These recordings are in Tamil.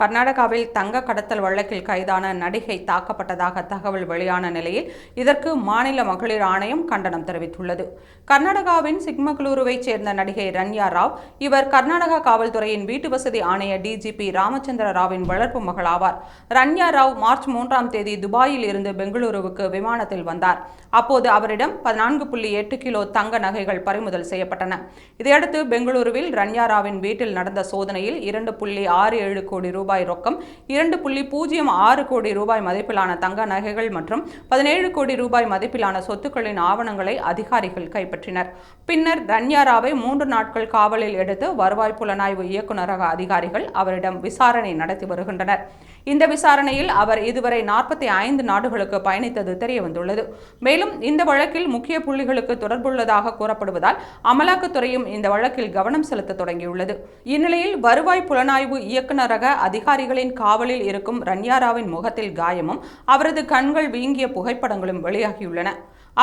கர்நாடகாவில் தங்க கடத்தல் வழக்கில் கைதான நடிகை தாக்கப்பட்டதாக தகவல் வெளியான நிலையில் இதற்கு மாநில மகளிர் ஆணையம் கண்டனம் தெரிவித்துள்ளது. கர்நாடகாவின் சிக்மகளூருவைச் சேர்ந்த நடிகை ரன்யா ராவ். இவர் கர்நாடகா காவல்துறையின் வீட்டு வசதி ஆணைய டிஜிபி ராமச்சந்திர ராவின் வளர்ப்பு மகளாவார். ரன்யா ராவ் மார்ச் 3ஆம் தேதி துபாயில் இருந்து பெங்களூருவுக்கு விமானத்தில் வந்தார். அப்போது அவரிடம் 14.8 கிலோ தங்க நகைகள் பறிமுதல் செய்யப்பட்டன. இதையடுத்து பெங்களூருவில் ரன்யா ராவின் வீட்டில் நடந்த சோதனையில் 2.67 கோடி ரூபாய் ரொக்கம், 2.06 கோடி ரூபாய் மதிப்பிலான தங்க நகைகள் மற்றும் 17 கோடி ரூபாய் மதிப்பிலான சொத்துக்களின் ஆவணங்களை அதிகாரிகள் கைப்பற்றினர். பின்னர் ரன்யா ராவை 3 நாட்கள் காவலில் எடுத்து வருவாய் புலனாய்வு இயக்குநரக அதிகாரிகள் அவரிடம் விசாரணை நடத்தி வருகின்றனர். இந்த விசாரணையில் அவர் இதுவரை 45 நாடுகளுக்கு பயணித்தது தெரியவந்துள்ளது. மேலும் இந்த வழக்கில் முக்கிய புள்ளிகளுக்கு தொடர்புள்ளதாக கூறப்படுவதால் அமலாக்கத்துறையும் இந்த வழக்கில் கவனம் செலுத்த தொடங்கியுள்ளது. இந்நிலையில் வருவாய் புலனாய்வு இயக்குநரக அதிகாரிகளின் காவலில் இருக்கும் ரன்யா ராவின் முகத்தில் காயமும் அவரது கண்கள் வீங்கிய புகைப்படங்களும் வெளியாகியுள்ளன.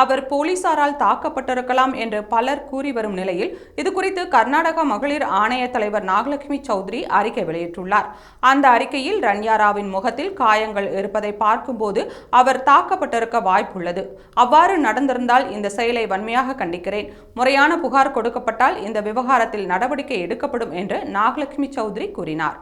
அவர் போலீசாரால் தாக்கப்பட்டிருக்கலாம் என்று பலர் கூறி வரும் நிலையில் இதுகுறித்து கர்நாடகா மகளிர் ஆணைய தலைவர் நாகலட்சுமி சௌத்ரி அறிக்கை வெளியிட்டுள்ளார். அந்த அறிக்கையில் ரன்யா ராவின் முகத்தில் காயங்கள் இருப்பதை பார்க்கும்போது அவர் தாக்கப்பட்டிருக்க வாய்ப்புள்ளது. அவ்வாறு நடந்திருந்தால் இந்த செயலை வன்மையாக கண்டிக்கிறேன். முறையான புகார் கொடுக்கப்பட்டால் இந்த விவகாரத்தில் நடவடிக்கை எடுக்கப்படும் என்று நாகலட்சுமி சௌத்ரி கூறினார்.